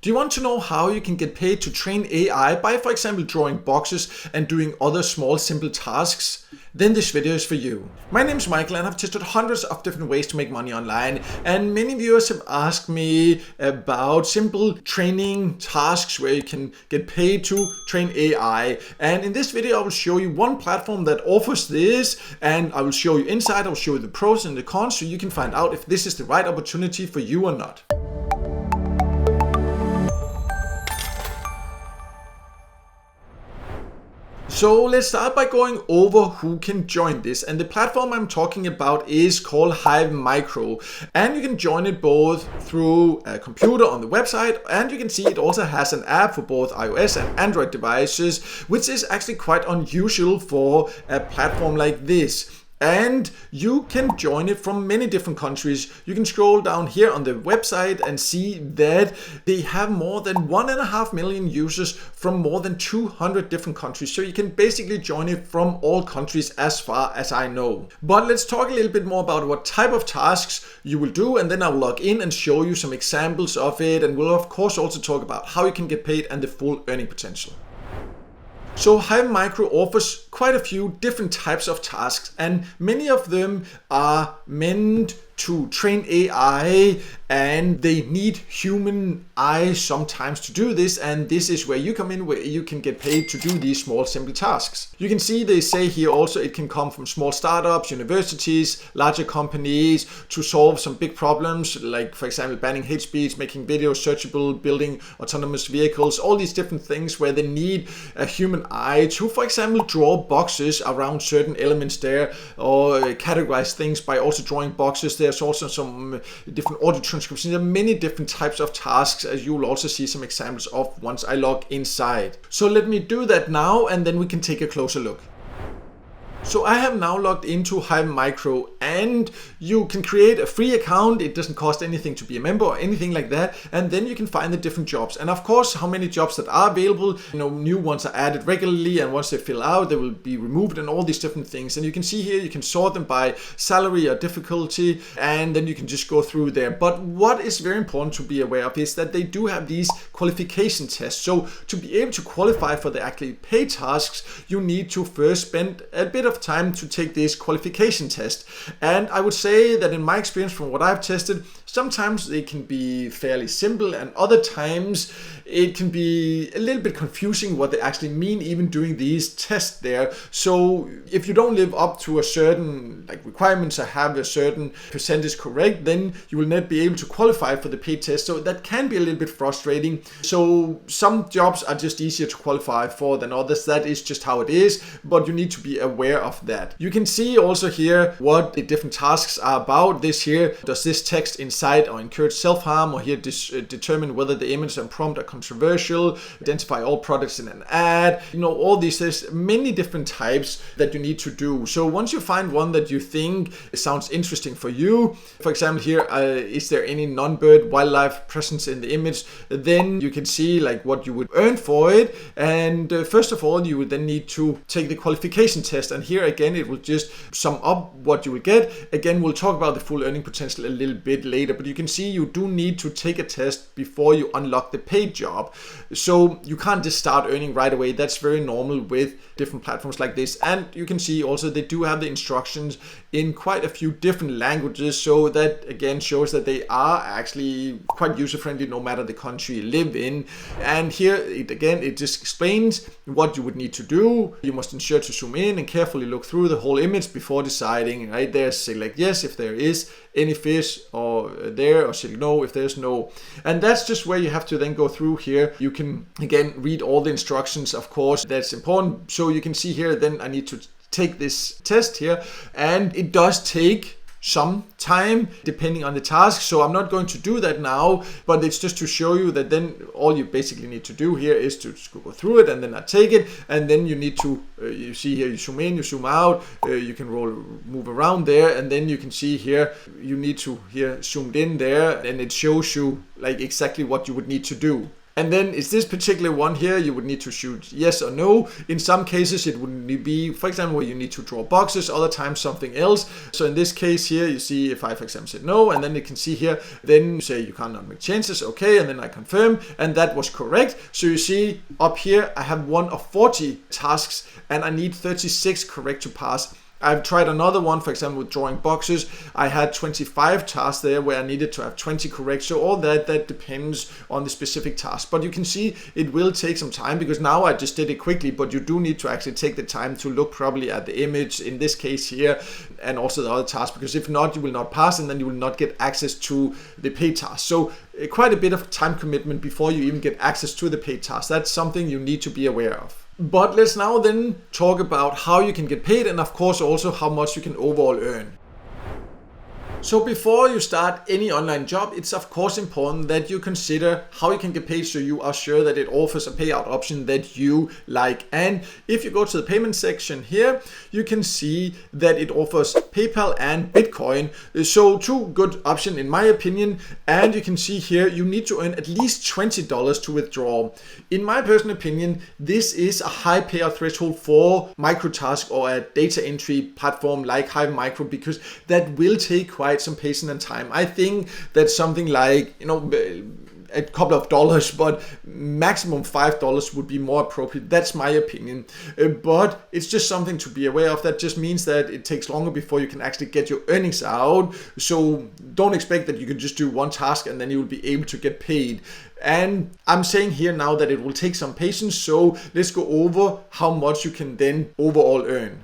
Do you want to know how you can get paid to train AI by, for example, drawing boxes and doing other small simple tasks? Then this video is for you. My name is Michael and I've tested hundreds of different ways to make money online, and many viewers have asked me about simple training tasks where you can get paid to train AI. And in this video I will show you one platform that offers this, and I will show you inside, I will show you the pros and the cons so you can find out if this is the right opportunity for you or not. So let's start by going over who can join this, and the platform I'm talking about is called Hive Micro, and you can join it both through a computer on the website, and you can see it also has an app for both iOS and Android devices, which is actually quite unusual for a platform like this. And you can join it from many different countries. You can scroll down here on the website and see that they have more than 1.5 million users from more than 200 different countries. So you can basically join it from all countries as far as I know. But let's talk a little bit more about what type of tasks you will do, and then I'll log in and show you some examples of it. And we'll of course also talk about how you can get paid and the full earning potential. So Hive Micro offers quite a few different types of tasks, and many of them are meant to train AI, and they need human eyes sometimes to do this, and this is where you come in, where you can get paid to do these small simple tasks. You can see they say here also it can come from small startups, universities, larger companies to solve some big problems, like for example banning hate speech, making videos searchable, building autonomous vehicles, all these different things where they need a human eye to, for example, draw boxes around certain elements there, or categorize things by also drawing boxes. There's also some different audio transcriptions. There are many different types of tasks, as you will also see some examples of once I log inside. So let me do that now, and then we can take a closer look. So I have now logged into Hive Micro, and you can create a free account. It doesn't cost anything to be a member or anything like that, and then you can find the different jobs. And of course, how many jobs that are available, new ones are added regularly, and once they fill out they will be removed, and all these different things. And you can see here you can sort them by salary or difficulty, and then you can just go through there. But what is very important to be aware of is that they do have these qualification tests. So to be able to qualify for the actually paid tasks, you need to first spend a bit of time to take this qualification test. And I would say that in my experience, from what I've tested, sometimes they can be fairly simple, and other times it can be a little bit confusing what they actually mean even doing these tests there. So if you don't live up to a certain requirements or have a certain percentage correct, then you will not be able to qualify for the paid test. So that can be a little bit frustrating. So some jobs are just easier to qualify for than others. That is just how it is, but you need to be aware of that. You can see also here what the different tasks are about. This here, does this text incite or encourage self-harm, or here determine whether the image and prompt are controversial, identify all products in an ad, all these. There's many different types that you need to do. So once you find one that you think sounds interesting for you, for example here, is there any non-bird wildlife presence in the image, then you can see what you would earn for it. And first of all, you would then need to take the qualification test, and here again it will just sum up what you will get. Again, we'll talk about the full earning potential a little bit later, but you can see you do need to take a test before you unlock the paid job. So you can't just start earning right away. That's very normal with different platforms like this. And you can see also they do have the instructions in quite a few different languages, so that again shows that they are actually quite user-friendly no matter the country you live in. And here it just explains what you would need to do. You must ensure to zoom in and carefully look through the whole image before deciding. Right there, select yes if there is any fish or there, or select no if there's no. And that's just where you have to then go through here. You can again read all the instructions, of course, that's important. So you can see here, then I need to take this test here, and it does take some time depending on the task. So I'm not going to do that now, but it's just to show you that then all you basically need to do here is to go through it, and then I take it, and then you need to you see here, you zoom in, you zoom out, you can move around there, and then you can see here you need to here zoomed in there, and it shows you exactly what you would need to do. And then is this particular one here, you would need to shoot yes or no. In some cases it would be, for example, where you need to draw boxes, other times something else. So in this case here, you see if I, for example, said no, and then you can see here, then you say you cannot make changes, okay, and then I confirm, and that was correct. So you see up here, I have one of 40 tasks, and I need 36 correct to pass. I've tried another one, for example, with drawing boxes. I had 25 tasks there where I needed to have 20 correct. So all that depends on the specific task. But you can see it will take some time, because now I just did it quickly, but you do need to actually take the time to look properly at the image in this case here, and also the other tasks, because if not, you will not pass, and then you will not get access to the paid task. So quite a bit of time commitment before you even get access to the paid task. That's something you need to be aware of. But let's now then talk about how you can get paid, and of course also how much you can overall earn. So before you start any online job, it's of course important that you consider how you can get paid, so you are sure that it offers a payout option that you like. And if you go to the payment section here, you can see that it offers PayPal and Bitcoin. So two good options in my opinion. And you can see here, you need to earn at least $20 to withdraw. In my personal opinion, this is a high payout threshold for microtask or a data entry platform like Hive Micro, because that will take quite some patience and time. I think that something like, a couple of dollars, but maximum $5 would be more appropriate. That's my opinion. But it's just something to be aware of. That just means that it takes longer before you can actually get your earnings out. So don't expect that you can just do one task and then you will be able to get paid. And I'm saying here now that it will take some patience. So let's go over how much you can then overall earn.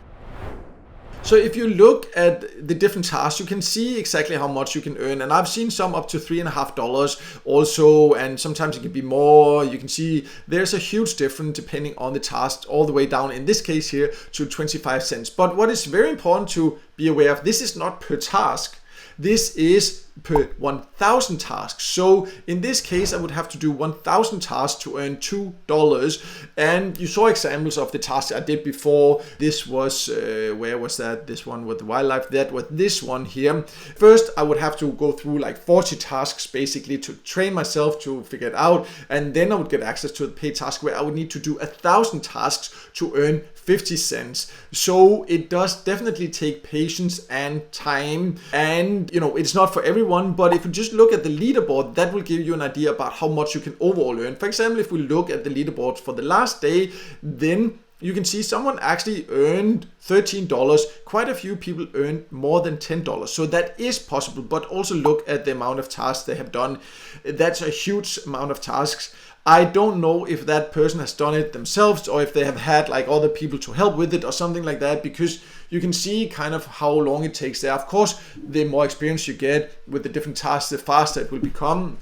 So if you look at the different tasks, you can see exactly how much you can earn. And I've seen some up to $3.50 also, and sometimes it can be more. You can see there's a huge difference depending on the task, all the way down in this case here to 25 cents. But what is very important to be aware of, this is not per task. This is per 1,000 tasks. So in this case, I would have to do 1,000 tasks to earn $2. And you saw examples of the tasks I did before. This was, where was that? This one with the wildlife. That was this one here. First, I would have to go through like 40 tasks basically to train myself to figure it out. And then I would get access to the paid task where I would need to do 1,000 tasks to earn 50 cents. So it does definitely take patience and time, and it's not for everyone. But if you just look at the leaderboard, that will give you an idea about how much you can overall earn. For example, if we look at the leaderboard for the last day, then you can see someone actually earned $13. Quite a few people earned more than $10. So that is possible, but also look at the amount of tasks they have done. That's a huge amount of tasks. I don't know if that person has done it themselves or if they have had like other people to help with it or something like that, because you can see kind of how long it takes there. Of course, the more experience you get with the different tasks, the faster it will become.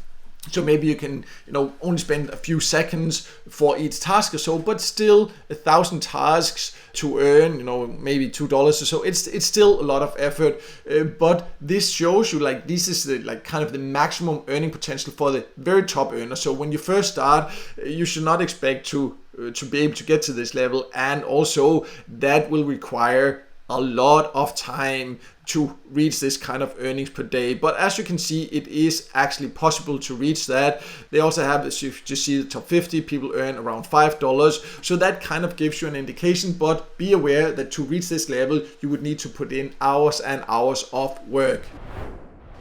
So maybe you can, only spend a few seconds for each task or so, but still 1,000 tasks to earn, maybe $2 or so. It's still a lot of effort, but this shows you like this is the kind of the maximum earning potential for the very top earner. So when you first start, you should not expect to be able to get to this level, and also that will require a lot of time to reach this kind of earnings per day. But as you can see, it is actually possible to reach that. They also have, as you just see, the top 50 people earn around $5. So that kind of gives you an indication, but be aware that to reach this level, you would need to put in hours and hours of work.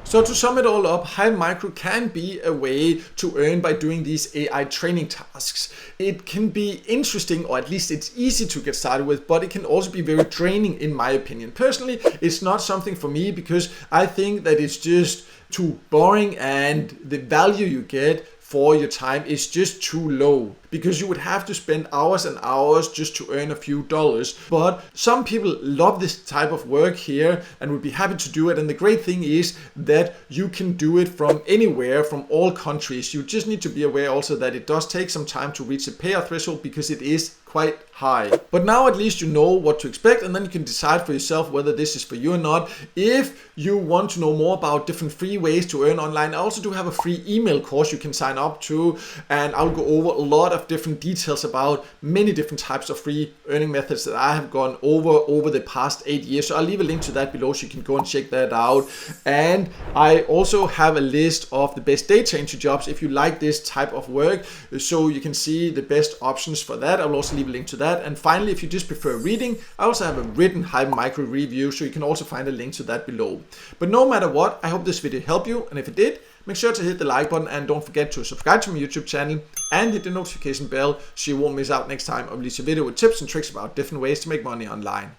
So to sum it all up, Hive Micro can be a way to earn by doing these AI training tasks. It can be interesting, or at least it's easy to get started with, but it can also be very draining in my opinion. Personally, it's not something for me because I think that it's just too boring and the value you get for your time is just too low, because you would have to spend hours and hours just to earn a few dollars. But some people love this type of work here and would be happy to do it. And the great thing is that you can do it from anywhere, from all countries. You just need to be aware also that it does take some time to reach the payout threshold, because it is quite high. But now at least you know what to expect, and then you can decide for yourself whether this is for you or not. If you want to know more about different free ways to earn online, I also do have a free email course you can sign up to, and I'll go over a lot of different details about many different types of free earning methods that I have gone over the past 8 years. So I'll leave a link to that below so you can go and check that out. And I also have a list of the best data entry jobs if you like this type of work, so you can see the best options for that. I will also leave a link to that. And finally, if you just prefer reading, I also have a written Hive Micro review, so you can also find a link to that below. But no matter what, I hope this video helped you, and if it did, make sure to hit the like button and don't forget to subscribe to my YouTube channel and hit the notification bell so you won't miss out next time I release a video with tips and tricks about different ways to make money online.